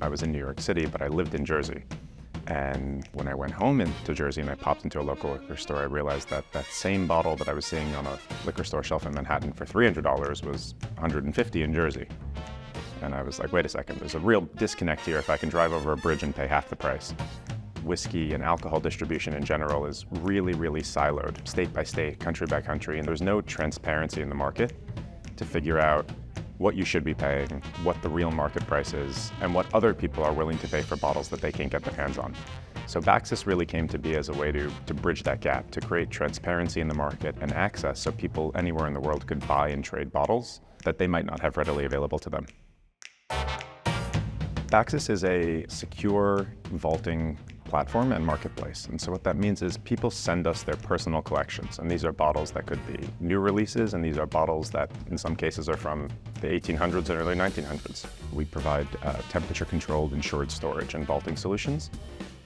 I was in New York City, but I lived in Jersey. And when I went home into Jersey and I popped into a local liquor store, I realized that that same bottle that I was seeing on a liquor store shelf in Manhattan for $300 was $150 in Jersey. And I was like, wait a second, there's a real disconnect here if I can drive over a bridge and pay half the price. Whiskey and alcohol distribution in general is really, really siloed, state by state, country by country, and there's no transparency in the market to figure out what you should be paying, what the real market price is, and what other people are willing to pay for bottles that they can't get their hands on. So Baxus really came to be as a way to bridge that gap, to create transparency in the market and access so people anywhere in the world could buy and trade bottles that they might not have readily available to them. Baxus is a secure vaulting platform and marketplace. And so what that means is people send us their personal collections. And these are bottles that could be new releases, and these are bottles that in some cases are from the 1800s and early 1900s. We provide temperature-controlled insured storage and vaulting solutions.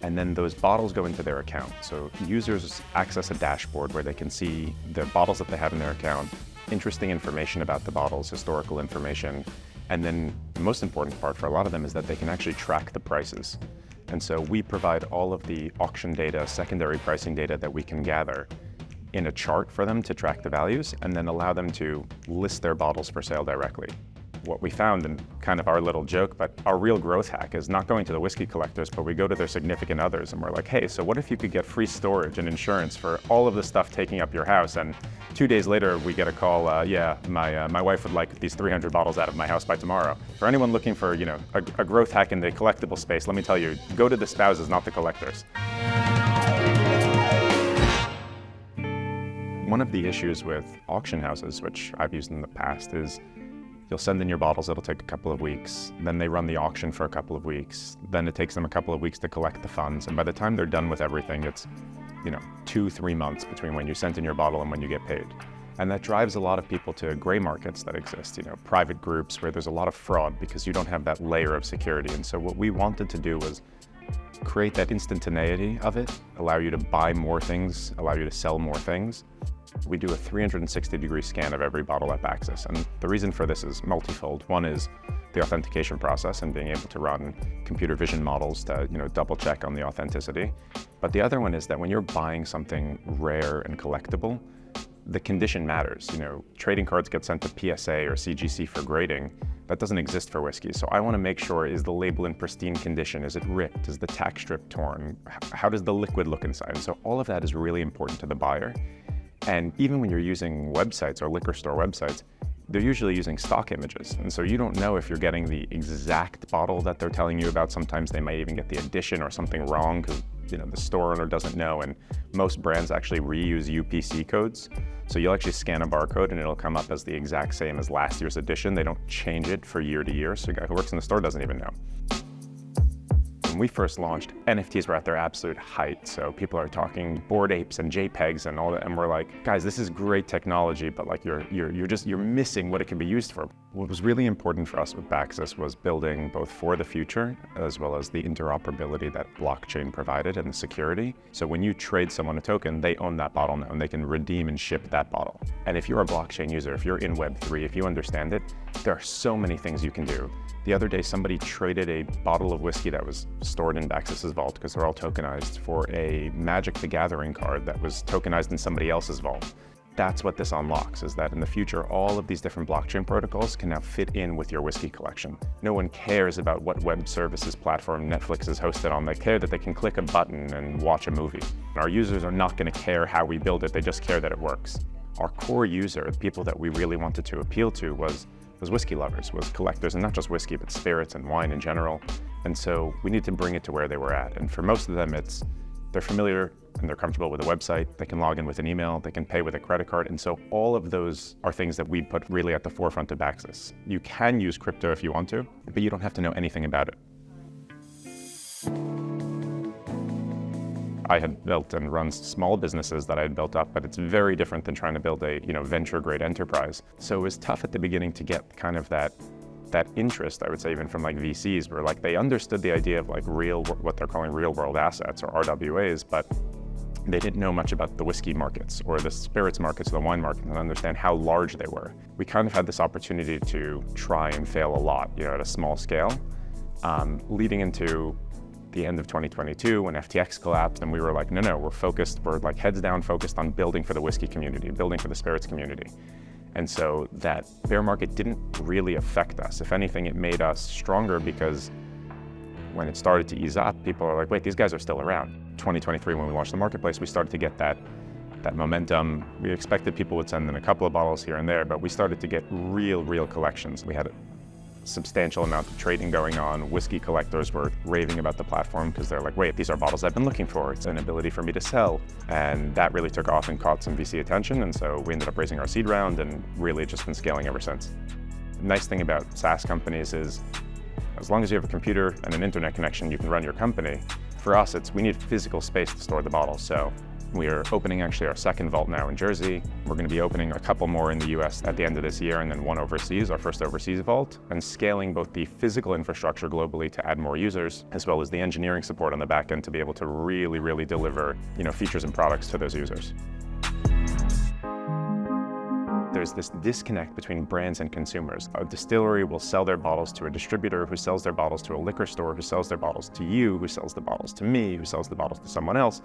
And then those bottles go into their account. So users access a dashboard where they can see the bottles that they have in their account, interesting information about the bottles, historical information. And then the most important part for a lot of them is that they can actually track the prices. And so we provide all of the auction data, secondary pricing data that we can gather in a chart for them to track the values and then allow them to list their bottles for sale directly. What we found, and kind of our little joke, but our real growth hack is not going to the whiskey collectors, but we go to their significant others and we're like, hey, so what if you could get free storage and insurance for all of the stuff taking up your house? And 2 days later, we get a call, my wife would like these 300 bottles out of my house by tomorrow. For anyone looking for, a growth hack in the collectible space, let me tell you, go to the spouses, not the collectors. One of the issues with auction houses, which I've used in the past, is you'll send in your bottles, it'll take a couple of weeks, then they run the auction for a couple of weeks, then it takes them a couple of weeks to collect the funds, and by the time they're done with everything, it's 2-3 months between when you sent in your bottle and when you get paid. And that drives a lot of people to gray markets that exist, private groups where there's a lot of fraud because you don't have that layer of security. And so what we wanted to do was create that instantaneity of it, allow you to buy more things, allow you to sell more things. We do a 360-degree scan of every bottle at Baxus, and the reason for this is multifold. One is the authentication process and being able to run computer vision models to double check on the authenticity. But the other one is that when you're buying something rare and collectible, the condition matters. Trading cards get sent to PSA or CGC for grading. That doesn't exist for whiskey. So I want to make sure, is the label in pristine condition? Is it ripped? Is the tack strip torn? How does the liquid look inside? And so all of that is really important to the buyer. And even when you're using websites or liquor store websites, they're usually using stock images. And so you don't know if you're getting the exact bottle that they're telling you about. Sometimes they might even get the addition or something wrong because the store owner doesn't know. And most brands actually reuse UPC codes. So you'll actually scan a barcode and it'll come up as the exact same as last year's edition. They don't change it for year to year. So a guy who works in the store doesn't even know. When we first launched, NFTs were at their absolute height. So people are talking Bored Apes and JPEGs and all that. And we're like, guys, this is great technology, but like you're missing what it can be used for. What was really important for us with Baxus was building both for the future as well as the interoperability that blockchain provided and the security. So when you trade someone a token, they own that bottle now and they can redeem and ship that bottle. And if you're a blockchain user, if you're in Web3, if you understand it, there are so many things you can do. The other day, somebody traded a bottle of whiskey that was stored in Baxus's vault, because they're all tokenized, for a Magic the Gathering card that was tokenized in somebody else's vault. That's what this unlocks, is that in the future, all of these different blockchain protocols can now fit in with your whiskey collection. No one cares about what web services platform Netflix is hosted on. They care that they can click a button and watch a movie. Our users are not going to care how we build it, they just care that it works. Our core user, the people that we really wanted to appeal to, was whiskey lovers, was collectors, and not just whiskey, but spirits and wine in general. And so we need to bring it to where they were at. And for most of them, they're familiar and they're comfortable with a website. They can log in with an email, they can pay with a credit card. And so all of those are things that we put really at the forefront of Baxus. You can use crypto if you want to, but you don't have to know anything about it. I had built and run small businesses that I had built up, but it's very different than trying to build a venture-grade enterprise. So it was tough at the beginning to get kind of that interest, I would say, even from like VCs, where like they understood the idea of like what they're calling real-world assets or RWAs, but they didn't know much about the whiskey markets or the spirits markets or the wine markets and understand how large they were. We kind of had this opportunity to try and fail a lot, at a small scale. leading into the end of 2022 when FTX collapsed, and we were like, no, we're like heads down focused on building for the whiskey community, building for the spirits community. And so that bear market didn't really affect us. If anything, it made us stronger because when it started to ease up, people are like, wait, these guys are still around. 2023, when we launched the marketplace, we started to get that momentum. We expected people would send in a couple of bottles here and there, but we started to get real collections. We had a substantial amount of trading going on. Whiskey collectors were raving about the platform because they're like, wait, these are bottles I've been looking for. It's an ability for me to sell. And that really took off and caught some VC attention. And so we ended up raising our seed round and really just been scaling ever since. The nice thing about SaaS companies is as long as you have a computer and an internet connection, you can run your company. For us, we need physical space to store the bottles. So we are opening actually our second vault now in Jersey. We're going to be opening a couple more in the US at the end of this year, and then one overseas, our first overseas vault, and scaling both the physical infrastructure globally to add more users, as well as the engineering support on the back end to be able to really deliver, features and products to those users. There's this disconnect between brands and consumers. A distillery will sell their bottles to a distributor who sells their bottles to a liquor store, who sells their bottles to you, who sells the bottles to me, who sells the bottles to someone else.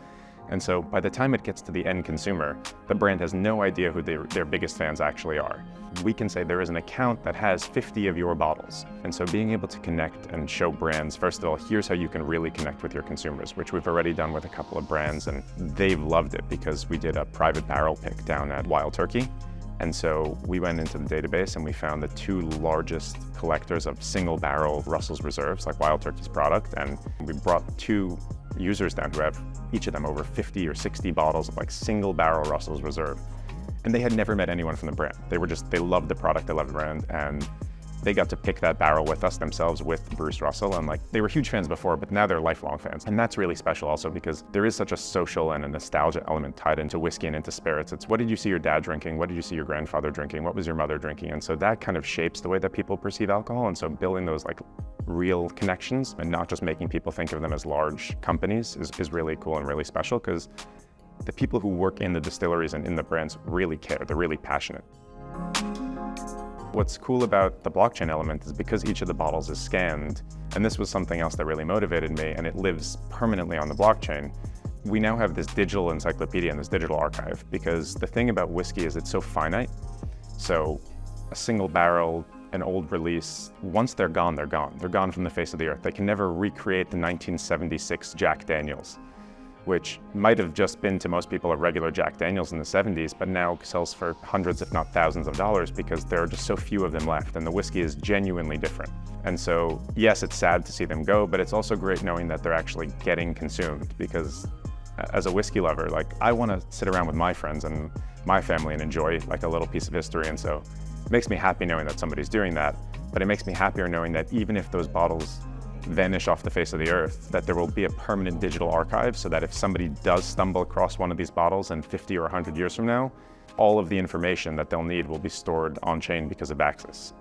And so by the time it gets to the end consumer, the brand has no idea who their biggest fans actually are. We can say there is an account that has 50 of your bottles. And so being able to connect and show brands, first of all, here's how you can really connect with your consumers, which we've already done with a couple of brands, and they've loved it because we did a private barrel pick down at Wild Turkey. And so we went into the database and we found the two largest collectors of single barrel Russell's Reserves, like Wild Turkey's product. And we brought two users down who have each of them over 50 or 60 bottles of like single barrel Russell's Reserve. And they had never met anyone from the brand. They loved the product, they loved the brand, and they got to pick that barrel with us themselves with Bruce Russell. And they were huge fans before, but now they're lifelong fans. And that's really special also because there is such a social and a nostalgia element tied into whiskey and into spirits. It's what did you see your dad drinking? What did you see your grandfather drinking? What was your mother drinking? And so that kind of shapes the way that people perceive alcohol. And so building those real connections and not just making people think of them as large companies is really cool and really special because the people who work in the distilleries and in the brands really care. They're really passionate. What's cool about the blockchain element is because each of the bottles is scanned, and this was something else that really motivated me, and it lives permanently on the blockchain, we now have this digital encyclopedia and this digital archive, because the thing about whiskey is it's so finite. So a single barrel, an old release, once they're gone, they're gone. They're gone from the face of the earth. They can never recreate the 1976 Jack Daniels, which might have just been to most people a regular Jack Daniels in the 70s, but now sells for hundreds, if not thousands of dollars because there are just so few of them left, and the whiskey is genuinely different. And so, yes, it's sad to see them go, but it's also great knowing that they're actually getting consumed because as a whiskey lover, I want to sit around with my friends and my family and enjoy a little piece of history. And so it makes me happy knowing that somebody's doing that, but it makes me happier knowing that even if those bottles vanish off the face of the earth, that there will be a permanent digital archive so that if somebody does stumble across one of these bottles in 50 or 100 years from now, all of the information that they'll need will be stored on chain because of Baxus.